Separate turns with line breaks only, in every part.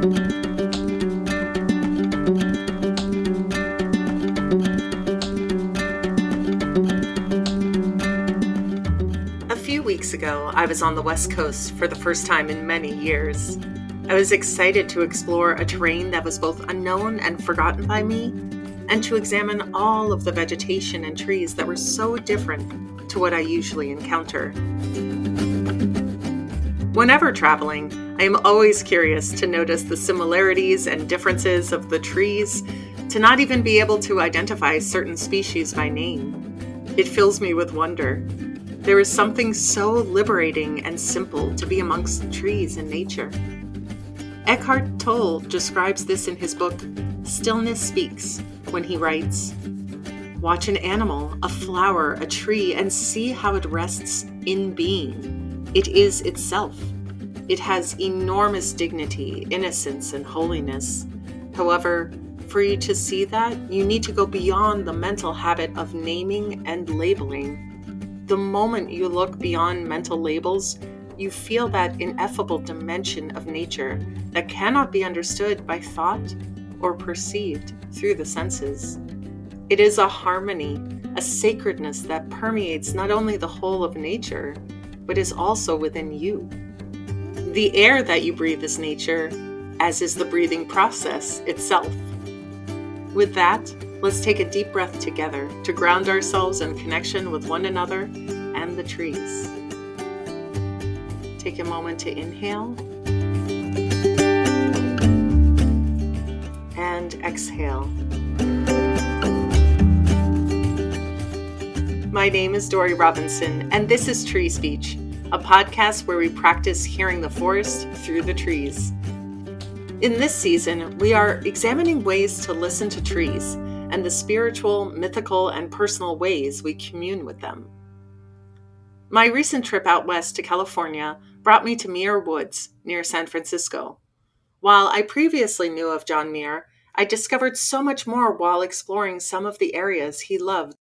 A few weeks ago, I was on the West Coast for the first time in many years. I was excited to explore a terrain that was both unknown and forgotten by me, and to examine all of the vegetation and trees that were so different to what I usually encounter. Whenever traveling, I am always curious to notice the similarities and differences of the trees, to not even be able to identify certain species by name. It fills me with wonder. There is something so liberating and simple to be amongst trees and nature. Eckhart Tolle describes this in his book, Stillness Speaks, when he writes, "Watch an animal, a flower, a tree, and see how it rests in being. It is itself. It has enormous dignity, innocence, and holiness. However, for you to see that, you need to go beyond the mental habit of naming and labeling. The moment you look beyond mental labels, you feel that ineffable dimension of nature that cannot be understood by thought or perceived through the senses. It is a harmony, a sacredness that permeates not only the whole of nature, but is also within you. The air that you breathe is nature, as is the breathing process itself." With that, let's take a deep breath together to ground ourselves in connection with one another and the trees. Take a moment to inhale and exhale. My name is Dory Robinson, and this is Tree Speech, a podcast where we practice hearing the forest through the trees. In this season, we are examining ways to listen to trees and the spiritual, mythical, and personal ways we commune with them. My recent trip out west to California brought me to Muir Woods near San Francisco. While I previously knew of John Muir, I discovered so much more while exploring some of the areas he loved.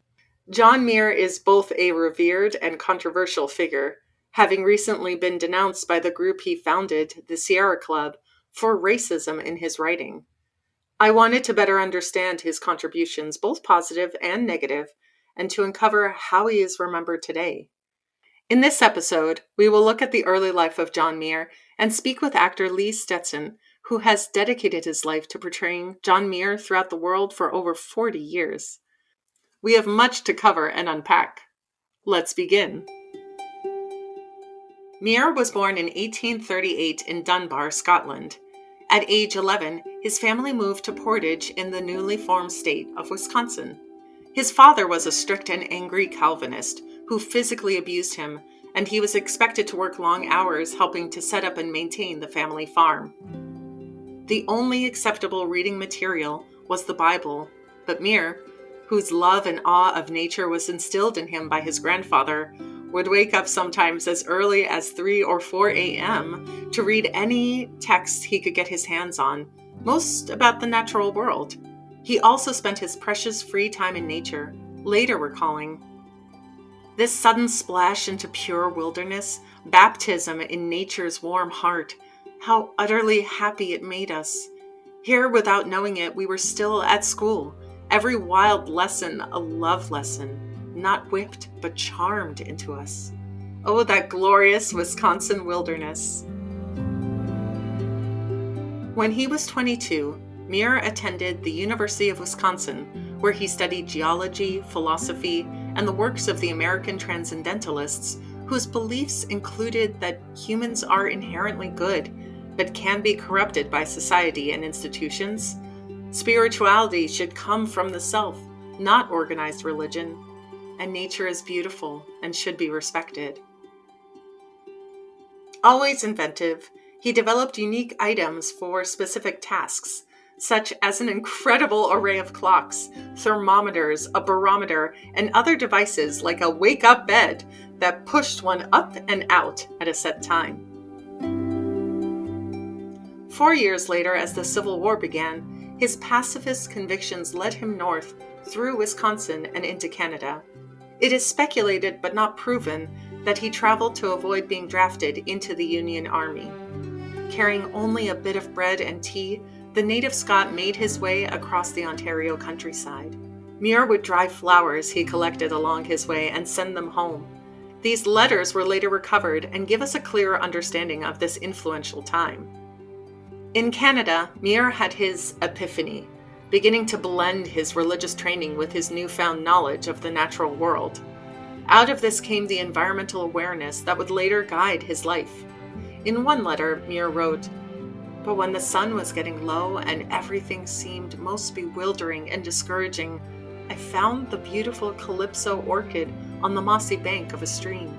John Muir is both a revered and controversial figure, having recently been denounced by the group he founded, the Sierra Club, for racism in his writing. I wanted to better understand his contributions, both positive and negative, and to uncover how he is remembered today. In this episode, we will look at the early life of John Muir and speak with actor Stetson, who has dedicated his life to portraying John Muir throughout the world for over 40 years. We have much to cover and unpack. Let's begin. Muir was born in 1838 in Dunbar, Scotland. At age 11, his family moved to Portage in the newly formed state of Wisconsin. His father was a strict and angry Calvinist who physically abused him, and he was expected to work long hours helping to set up and maintain the family farm. The only acceptable reading material was the Bible, but Muir, whose love and awe of nature was instilled in him by his grandfather, would wake up sometimes as early as 3 or 4 a.m. to read any text he could get his hands on, most about the natural world. He also spent his precious free time in nature, later recalling, "This sudden splash into pure wilderness, baptism in nature's warm heart, how utterly happy it made us. Here, without knowing it, we were still at school, every wild lesson a love lesson, not whipped, but charmed into us. Oh, that glorious Wisconsin wilderness." When he was 22, Muir attended the University of Wisconsin, where he studied geology, philosophy, and the works of the American transcendentalists, whose beliefs included that humans are inherently good, but can be corrupted by society and institutions. Spirituality should come from the self, not organized religion, and nature is beautiful and should be respected. Always inventive, he developed unique items for specific tasks, such as an incredible array of clocks, thermometers, a barometer, and other devices like a wake-up bed that pushed one up and out at a set time. 4 years later, as the Civil War began, his pacifist convictions led him north through Wisconsin and into Canada. It is speculated, but not proven, that he traveled to avoid being drafted into the Union Army. Carrying only a bit of bread and tea, the native Scot made his way across the Ontario countryside. Muir would dry flowers he collected along his way and send them home. These letters were later recovered and give us a clearer understanding of this influential time. In Canada, Muir had his epiphany, beginning to blend his religious training with his newfound knowledge of the natural world. Out of this came the environmental awareness that would later guide his life. In one letter, Muir wrote, "But when the sun was getting low and everything seemed most bewildering and discouraging, I found the beautiful calypso orchid on the mossy bank of a stream.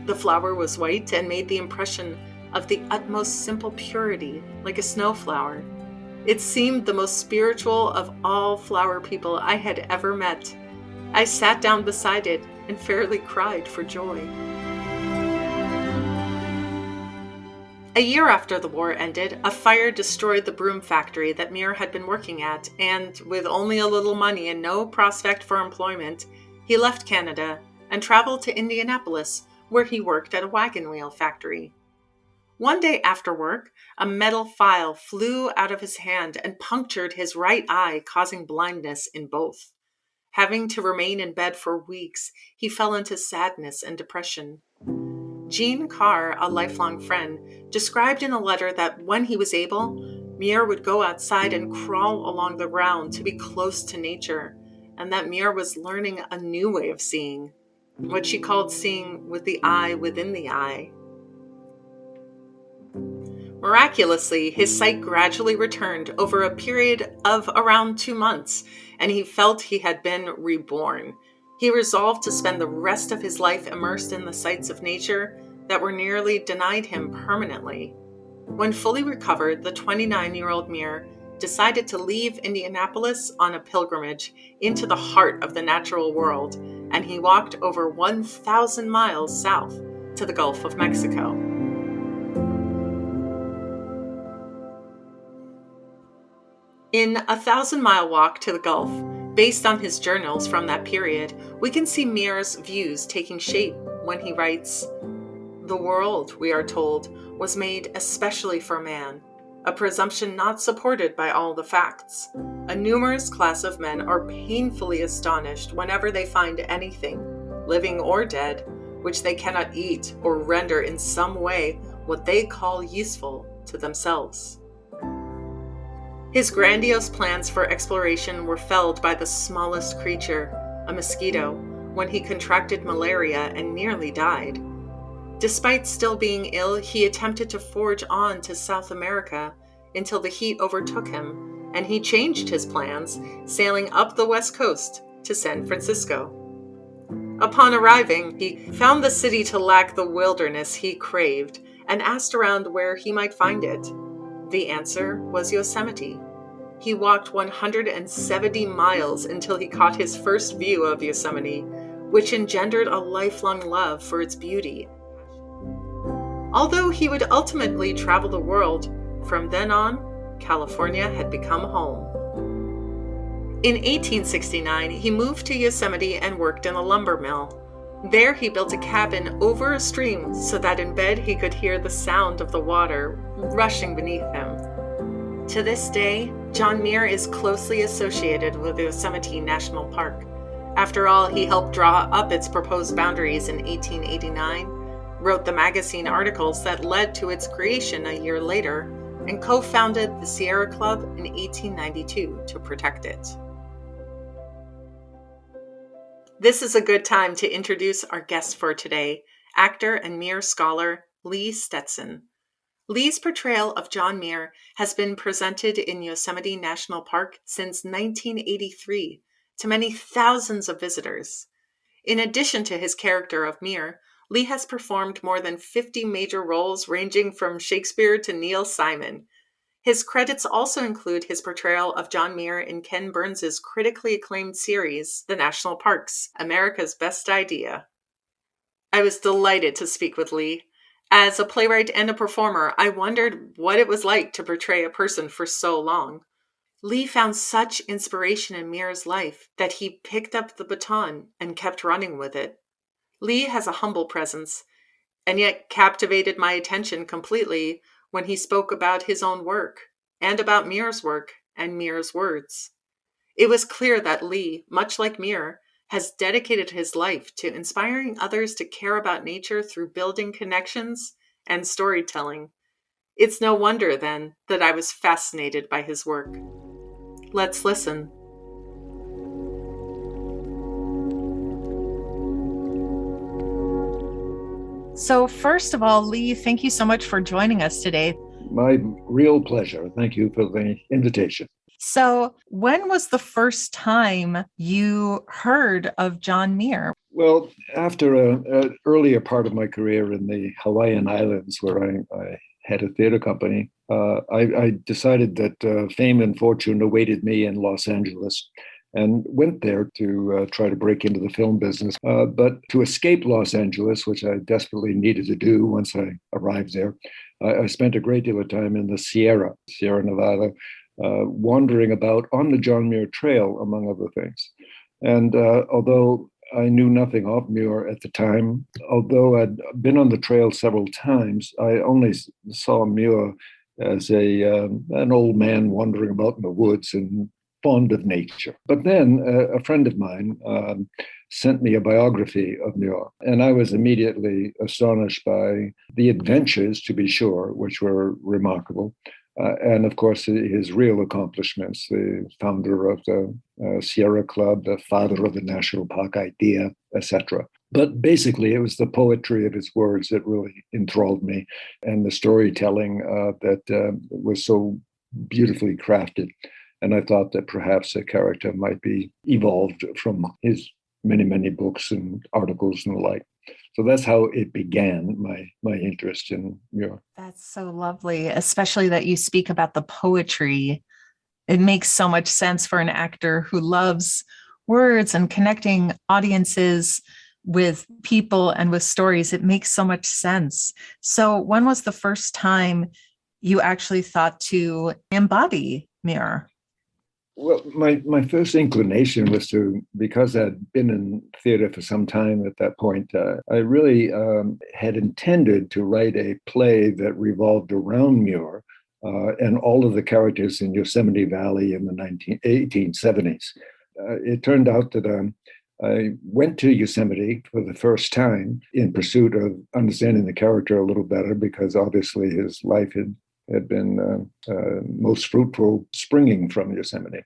The flower was white and made the impression of the utmost simple purity, like a snowflower. It seemed the most spiritual of all flower people I had ever met. I sat down beside it and fairly cried for joy." A year after the war ended, a fire destroyed the broom factory that Muir had been working at, and with only a little money and no prospect for employment, he left Canada and traveled to Indianapolis, where he worked at a wagon wheel factory. One day after work, a metal file flew out of his hand and punctured his right eye, causing blindness in both. Having to remain in bed for weeks, he fell into sadness and depression. Jean Carr, a lifelong friend, described in a letter that when he was able, Muir would go outside and crawl along the ground to be close to nature, and that Muir was learning a new way of seeing, what she called seeing with the eye within the eye. Miraculously, his sight gradually returned over a period of around 2 months, and he felt he had been reborn. He resolved to spend the rest of his life immersed in the sights of nature that were nearly denied him permanently. When fully recovered, the 29-year-old Muir decided to leave Indianapolis on a pilgrimage into the heart of the natural world, and he walked over 1,000 miles south to the Gulf of Mexico. In A 1,000-Mile Walk to the Gulf, based on his journals from that period, we can see Muir's views taking shape when he writes, "The world, we are told, was made especially for man, a presumption not supported by all the facts. A numerous class of men are painfully astonished whenever they find anything, living or dead, which they cannot eat or render in some way what they call useful to themselves." His grandiose plans for exploration were felled by the smallest creature, a mosquito, when he contracted malaria and nearly died. Despite still being ill, he attempted to forge on to South America until the heat overtook him, and he changed his plans, sailing up the west coast to San Francisco. Upon arriving, he found the city to lack the wilderness he craved and asked around where he might find it. The answer was Yosemite. He walked 170 miles until he caught his first view of Yosemite, which engendered a lifelong love for its beauty. Although he would ultimately travel the world, from then on, California had become home. In 1869, he moved to Yosemite and worked in a lumber mill. There he built a cabin over a stream so that in bed he could hear the sound of the water rushing beneath him. To this day, John Muir is closely associated with Yosemite National Park. After all, he helped draw up its proposed boundaries in 1889, wrote the magazine articles that led to its creation a year later, and co-founded the Sierra Club in 1892 to protect it. This is a good time to introduce our guest for today, actor and Muir scholar Lee Stetson. Lee's portrayal of John Muir has been presented in Yosemite National Park since 1983 to many thousands of visitors. In addition to his character of Muir, Lee has performed more than 50 major roles ranging from Shakespeare to Neil Simon. His credits also include his portrayal of John Muir in Ken Burns's critically acclaimed series, The National Parks, America's Best Idea. I was delighted to speak with Lee. As a playwright and a performer, I wondered what it was like to portray a person for so long. Lee found such inspiration in Muir's life that he picked up the baton and kept running with it. Lee has a humble presence, and yet captivated my attention completely when he spoke about his own work and about Muir's work and Muir's words. It was clear that Lee, much like Muir, has dedicated his life to inspiring others to care about nature through building connections and storytelling. It's no wonder, then, that I was fascinated by his work. Let's listen. So, first of all, Lee, thank you so much for joining us today.
My real pleasure. Thank you for the invitation.
So, when was the first time you heard of John Muir?
Well, after an earlier part of my career in the Hawaiian Islands, where I had a theater company, I decided that fame and fortune awaited me in Los Angeles and went there to try to break into the film business. But to escape Los Angeles, which I desperately needed to do once I arrived there, I spent a great deal of time in the Sierra Nevada, wandering about on the John Muir Trail, among other things. And although I knew nothing of Muir at the time, although I'd been on the trail several times, I only saw Muir as an old man wandering about in the woods and fond of nature. But then a friend of mine sent me a biography of Muir, and I was immediately astonished by the adventures, to be sure, which were remarkable. And of course, his real accomplishments, the founder of the Sierra Club, the father of the National Park idea, etc. But basically, it was the poetry of his words that really enthralled me, and the storytelling that was so beautifully crafted. And I thought that perhaps a character might be evolved from his many, many books and articles and the like. So that's how it began, my interest in Muir.
That's so lovely, especially that you speak about the poetry. It makes so much sense for an actor who loves words and connecting audiences with people and with stories. It makes so much sense. So when was the first time you actually thought to embody Muir?
Well, my first inclination was to, because I'd been in theater for some time at that point, I really had intended to write a play that revolved around Muir and all of the characters in Yosemite Valley in the 1870s. It turned out that I went to Yosemite for the first time in pursuit of understanding the character a little better, because obviously his life had been most fruitful springing from Yosemite.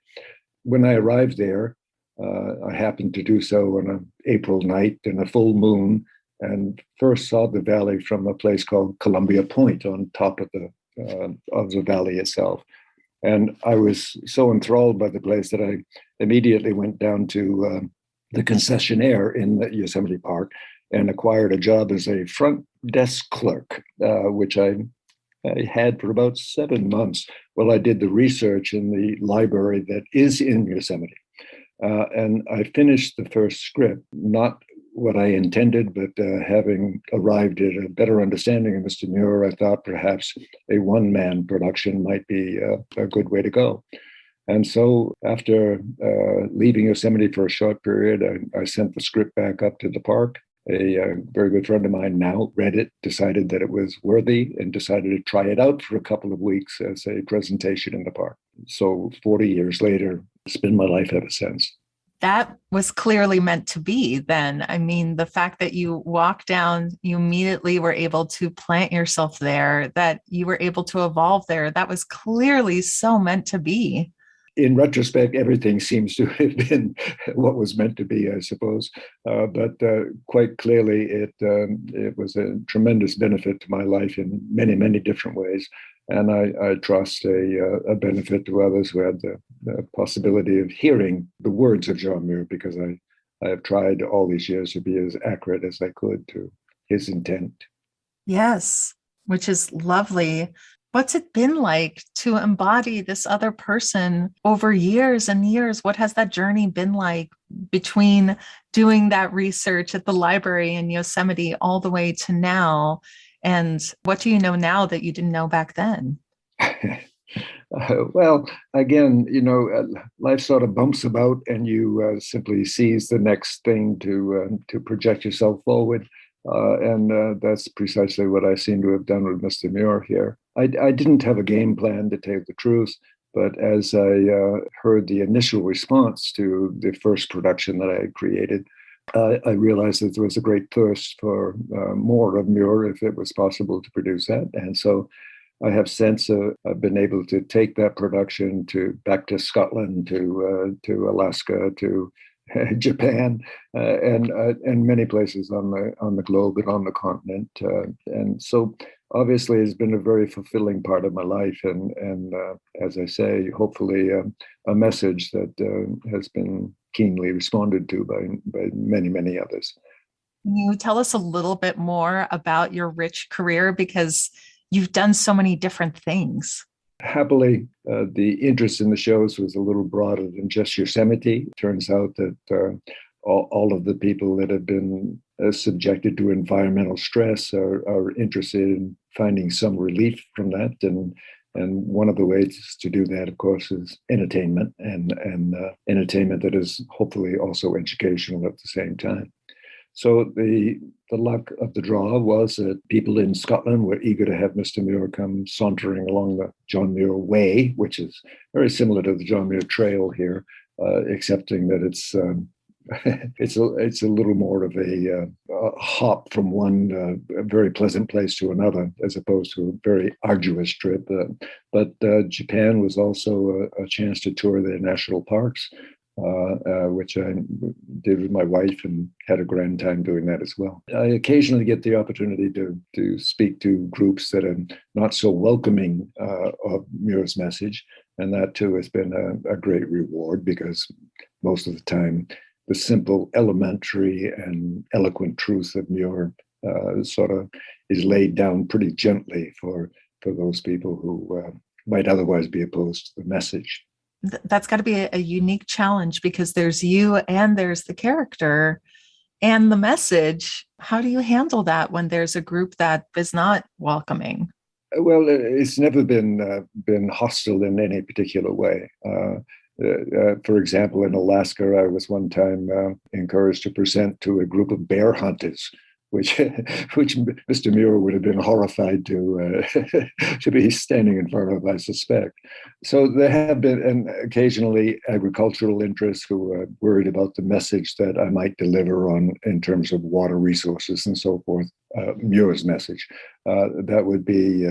When I arrived there, I happened to do so on an April night in a full moon, and first saw the valley from a place called Columbia Point on top of the valley itself. And I was so enthralled by the place that I immediately went down to the concessionaire in the Yosemite Park and acquired a job as a front desk clerk, which I had for about 7 months while I did the research in the library that is in Yosemite. And I finished the first script, not what I intended, but having arrived at a better understanding of Mr. Muir, I thought perhaps a one-man production might be a good way to go. And so after leaving Yosemite for a short period, I sent the script back up to the park. A very good friend of mine now read it, decided that it was worthy, and decided to try it out for a couple of weeks as a presentation in the park. So 40 years later, it's been my life ever since.
That was clearly meant to be then. I mean, the fact that you walked down, you immediately were able to plant yourself there, that you were able to evolve there, that was clearly so meant to be.
In retrospect, everything seems to have been what was meant to be, I suppose. But quite clearly, it was a tremendous benefit to my life in many, many different ways. And I trust a benefit to others who had the possibility of hearing the words of John Muir, because I have tried all these years to be as accurate as I could to his intent.
Yes, which is lovely. What's it been like to embody this other person over years and years? What has that journey been like between doing that research at the library in Yosemite all the way to now? And what do you know now that you didn't know back then?
Well, again, life sort of bumps about, and you simply seize the next thing to project yourself forward. And that's precisely what I seem to have done with Mr. Muir here. I didn't have a game plan, to tell you the truth, but as I heard the initial response to the first production that I had created, I realized that there was a great thirst for more of Muir if it was possible to produce that. And so I have since been able to take that production back to Scotland, to Alaska, to Japan, and many places on the globe and on the continent. And so obviously it's been a very fulfilling part of my life, and as I say, hopefully a message that has been keenly responded to by many others.
Can you tell us a little bit more about your rich career, because you've done so many different things?
Happily, the interest in the shows was a little broader than just Yosemite. It turns out that all of the people that have been subjected to environmental stress are interested in finding some relief from that. And one of the ways to do that, of course, is entertainment, and entertainment that is hopefully also educational at the same time. So the luck of the draw was that people in Scotland were eager to have Mr. Muir come sauntering along the John Muir Way, which is very similar to the John Muir Trail here, excepting that it's a little more of a hop from one very pleasant place to another, as opposed to a very arduous trip. But Japan was also a chance to tour their national parks, which I did with my wife, and had a grand time doing that as well. I occasionally get the opportunity to speak to groups that are not so welcoming of Muir's message, and that too has been a great reward, because most of the time the simple, elementary, and eloquent truth of Muir sort of is laid down pretty gently for those people who might otherwise be opposed to the message.
That's got to be a unique challenge, because there's you and there's the character and the message. How do you handle that when there's a group that is not welcoming?
Well, it's never been hostile in any particular way. For example, in Alaska, I was one time encouraged to present to a group of bear hunters, which Mr. Muir would have been horrified to be standing in front of, I suspect. So there have been, and occasionally, agricultural interests who are worried about the message that I might deliver on in terms of water resources and so forth. Muir's message that would be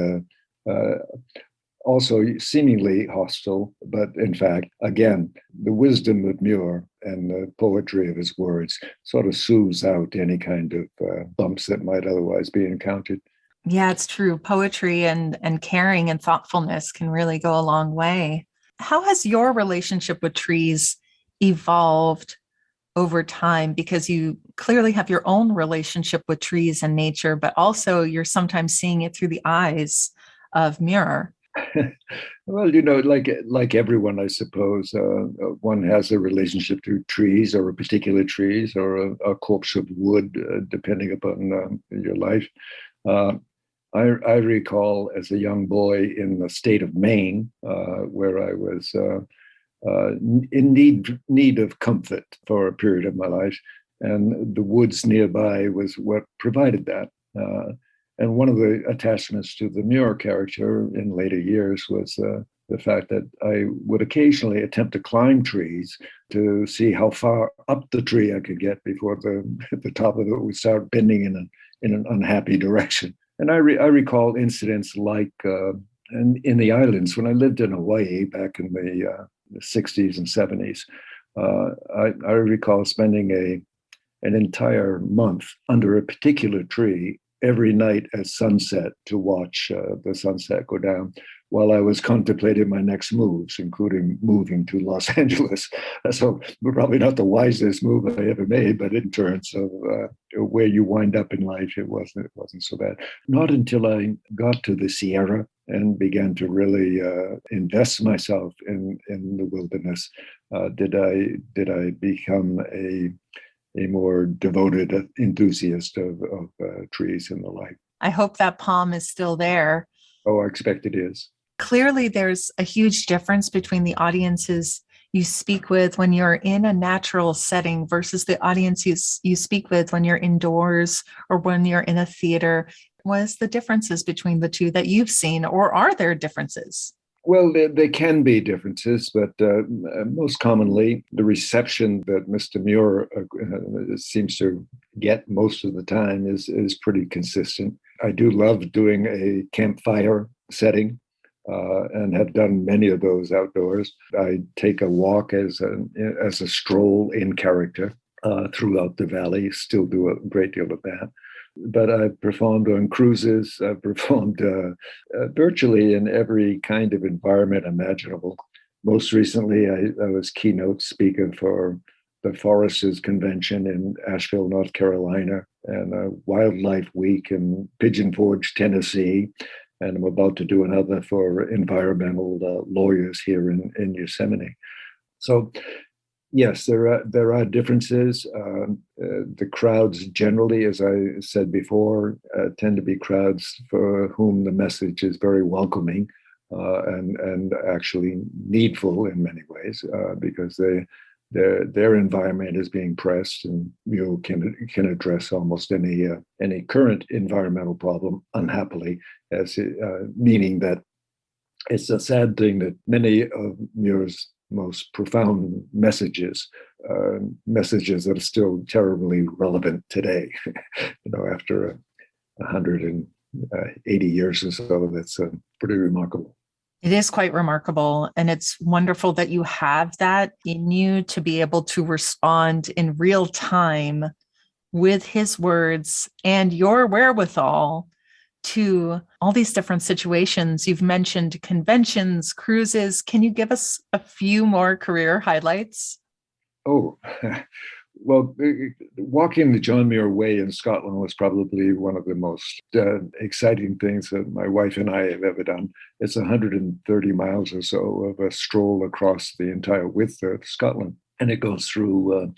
also seemingly hostile, but in fact, again, the wisdom of Muir and the poetry of his words sort of soothes out any kind of bumps that might otherwise be encountered.
Yeah, it's true. Poetry and caring and thoughtfulness can really go a long way. How has your relationship with trees evolved over time? Because you clearly have your own relationship with trees and nature, but also you're sometimes seeing it through the eyes of Muir.
Well, like everyone, I suppose, one has a relationship to trees, or a particular trees, or a corpse of wood, depending upon your life. I recall as a young boy in the state of Maine, where I was in need of comfort for a period of my life, and the woods nearby was what provided that. And one of the attachments to the Muir character in later years was the fact that I would occasionally attempt to climb trees to see how far up the tree I could get before the top of it would start bending in an unhappy direction. And I recall incidents like in the islands when I lived in Hawaii back in the 60s and 70s. I recall spending an entire month under a particular tree every night at sunset to watch the sunset go down, while I was contemplating my next moves, including moving to Los Angeles. So probably not the wisest move I ever made, but in terms of where you wind up in life, it wasn't so bad. Not until I got to the Sierra and began to really invest myself in the wilderness did I become a more devoted enthusiast of trees and the like.
I hope that palm is still there.
Oh, I expect it is.
Clearly, there's a huge difference between the audiences you speak with when you're in a natural setting versus the audience you speak with when you're indoors or when you're in a theater? What is the differences between the two that you've seen, or are there differences?
Well, there can be differences, but most commonly, the reception that Mr. Muir seems to get most of the time is pretty consistent. I do love doing a campfire setting and have done many of those outdoors. I take a walk as a stroll in character throughout the valley, still do a great deal of that. But I've performed on cruises. I've performed virtually in every kind of environment imaginable. Most recently, I was keynote speaker for the Foresters Convention in Asheville, North Carolina, and a Wildlife Week in Pigeon Forge, Tennessee. And I'm about to do another for environmental lawyers here in Yosemite. So yes, there are differences. The crowds generally, as I said before, tend to be crowds for whom the message is very welcoming and actually needful in many ways because their environment is being pressed, and you can address almost any current environmental problem unhappily, as meaning that it's a sad thing that many of Muir's most profound messages that are still terribly relevant today. After 180 years or so, that's pretty remarkable.
It is quite remarkable. And it's wonderful that you have that in you to be able to respond in real time with his words and your wherewithal to all these different situations. You've mentioned conventions, cruises. Can you give us a few more career highlights?
Oh, well, walking the John Muir Way in Scotland was probably one of the most exciting things that my wife and I have ever done. It's 130 miles or so of a stroll across the entire width of Scotland. And it goes through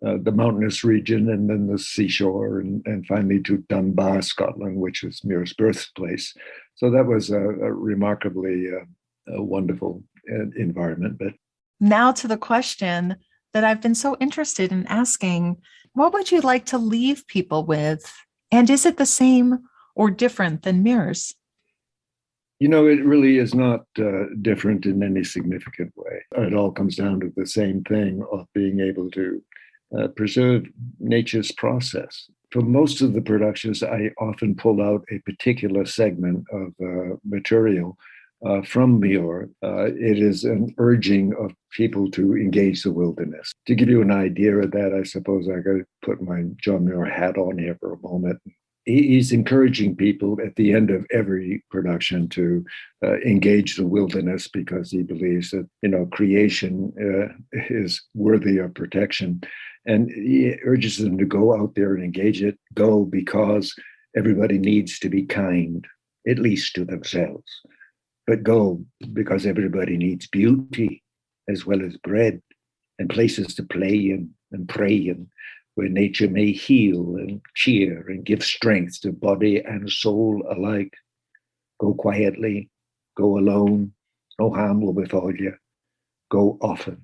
the mountainous region and then the seashore and finally to Dunbar, Scotland, which is Muir's birthplace. So that was a remarkably wonderful environment. But
now to the question that I've been so interested in asking, what would you like to leave people with? And is it the same or different than Muir's?
It really is not different in any significant way. It all comes down to the same thing of being able to preserve nature's process. For most of the productions, I often pull out a particular segment of material from Muir. It is an urging of people to engage the wilderness. To give you an idea of that, I suppose I got to put my John Muir hat on here for a moment. He's encouraging people at the end of every production to engage the wilderness because he believes that, creation is worthy of protection. And he urges them to go out there and engage it. Go because everybody needs to be kind, at least to themselves. But go because everybody needs beauty as well as bread and places to play in and pray in, where nature may heal and cheer and give strength to body and soul alike. Go quietly, go alone, no harm will befall you. Go often,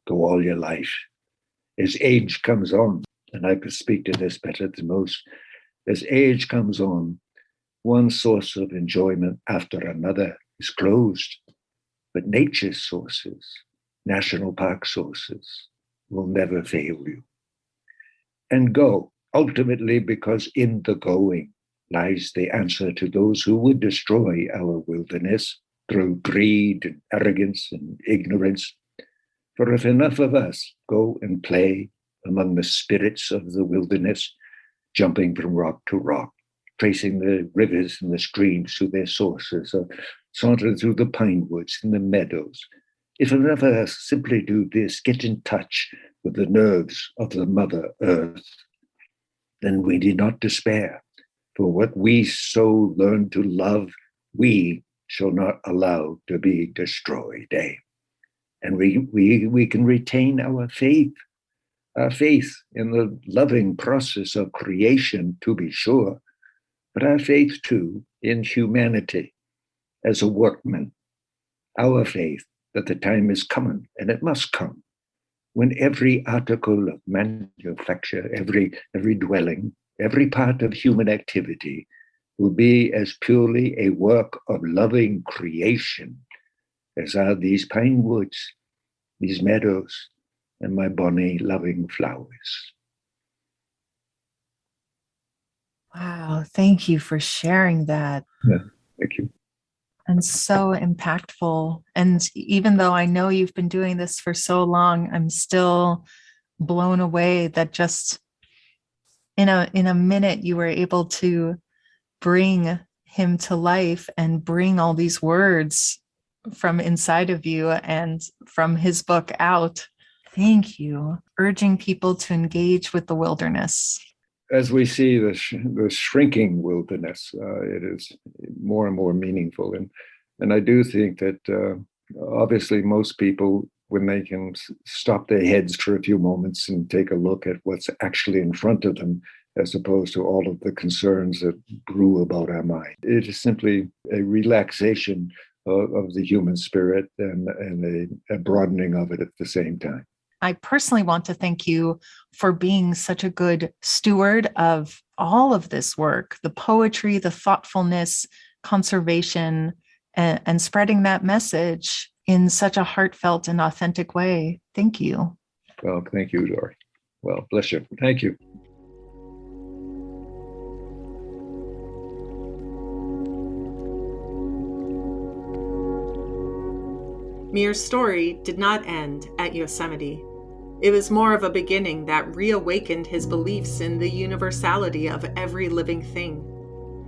go all your life. As age comes on, and I could speak to this better than most, as age comes on, one source of enjoyment after another is closed, but nature's sources, national park sources, will never fail you. And go, ultimately, because in the going lies the answer to those who would destroy our wilderness through greed and arrogance and ignorance. For if enough of us go and play among the spirits of the wilderness, jumping from rock to rock, tracing the rivers and the streams to their sources, or saunter through the pine woods and the meadows, if enough of us simply do this, get in touch with the nerves of the Mother Earth, then we need not despair. For what we so learn to love, we shall not allow to be destroyed. And we can retain our faith in the loving process of creation, to be sure, but our faith too in humanity as a workman, our faith that the time is coming, and it must come, when every article of manufacture, every dwelling, every part of human activity will be as purely a work of loving creation as are these pine woods, these meadows, and my bonny loving flowers.
Wow, thank you for sharing that.
Yeah, thank you.
And so impactful. And even though I know you've been doing this for so long, I'm still blown away that just in a minute you were able to bring him to life and bring all these words from inside of you and from his book out. Thank you. Urging people to engage with the wilderness.
As we see the shrinking wilderness, it is more and more meaningful. And I do think that obviously most people, when they can stop their heads for a few moments and take a look at what's actually in front of them, as opposed to all of the concerns that brew about our mind, it is simply a relaxation of the human spirit and a broadening of it at the same time.
I personally want to thank you for being such a good steward of all of this work, the poetry, the thoughtfulness, conservation, and spreading that message in such a heartfelt and authentic way. Thank you.
Well, thank you, Dory. Well, bless you. Thank you.
Muir's story did not end at Yosemite. It was more of a beginning that reawakened his beliefs in the universality of every living thing.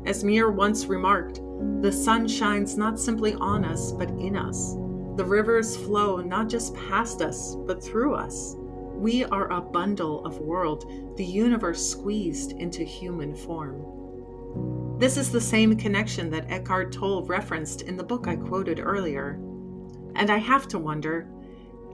As Muir once remarked, the sun shines not simply on us, but in us. The rivers flow not just past us, but through us. We are a bundle of world, the universe squeezed into human form. This is the same connection that Eckhart Tolle referenced in the book I quoted earlier. And I have to wonder,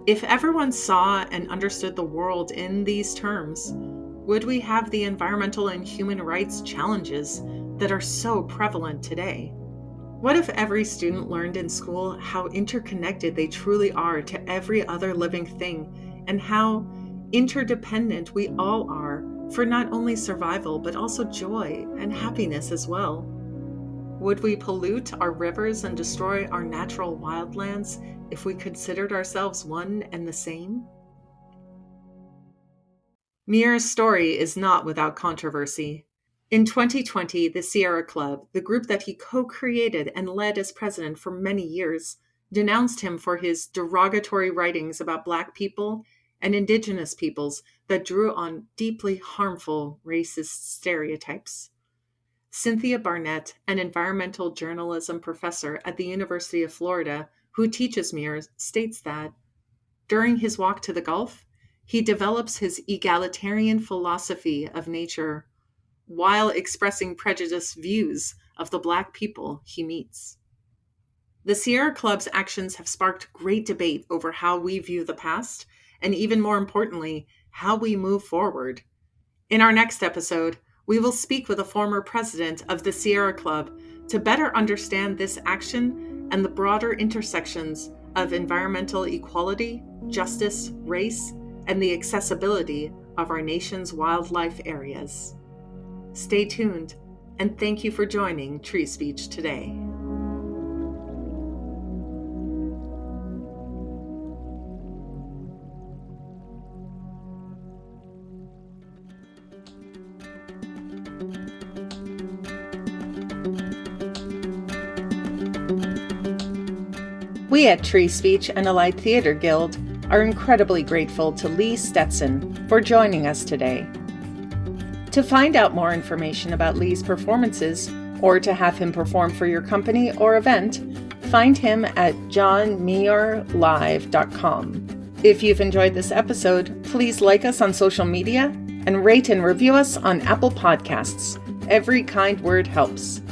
if everyone saw and understood the world in these terms, would we have the environmental and human rights challenges that are so prevalent today? What if every student learned in school how interconnected they truly are to every other living thing, and how interdependent we all are for not only survival, but also joy and happiness as well? Would we pollute our rivers and destroy our natural wildlands if we considered ourselves one and the same? Muir's story is not without controversy. In 2020, the Sierra Club, the group that he co-created and led as president for many years, denounced him for his derogatory writings about Black people and Indigenous peoples that drew on deeply harmful racist stereotypes. Cynthia Barnett, an environmental journalism professor at the University of Florida who teaches Muir, states that during his walk to the Gulf, he develops his egalitarian philosophy of nature while expressing prejudiced views of the Black people he meets. The Sierra Club's actions have sparked great debate over how we view the past, and even more importantly, how we move forward. In our next episode, we will speak with a former president of the Sierra Club to better understand this action and the broader intersections of environmental equality, justice, race, and the accessibility of our nation's wildlife areas. Stay tuned, and thank you for joining Tree Speech today. We at Tree Speech and Allied Theater Guild are incredibly grateful to Lee Stetson for joining us today. To find out more information about Lee's performances or to have him perform for your company or event, find him at johnmuirlive.com. If you've enjoyed this episode, please like us on social media and rate and review us on Apple Podcasts. Every kind word helps.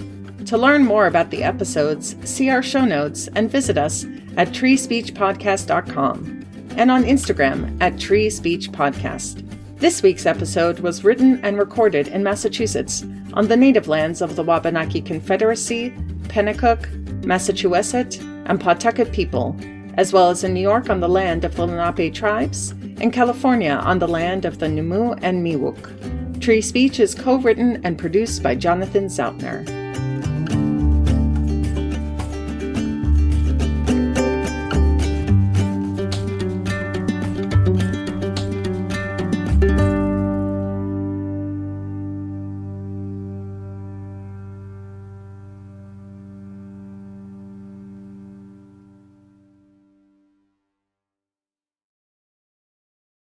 To learn more about the episodes, see our show notes and visit us at treespeechpodcast.com and on Instagram at treespeechpodcast. This week's episode was written and recorded in Massachusetts on the native lands of the Wabanaki Confederacy, Pennacook, Massachusetts, and Pawtucket people, as well as in New York on the land of the Lenape tribes, and California on the land of the Numu and Miwok. Tree Speech is co-written and produced by Jonathan Zautner.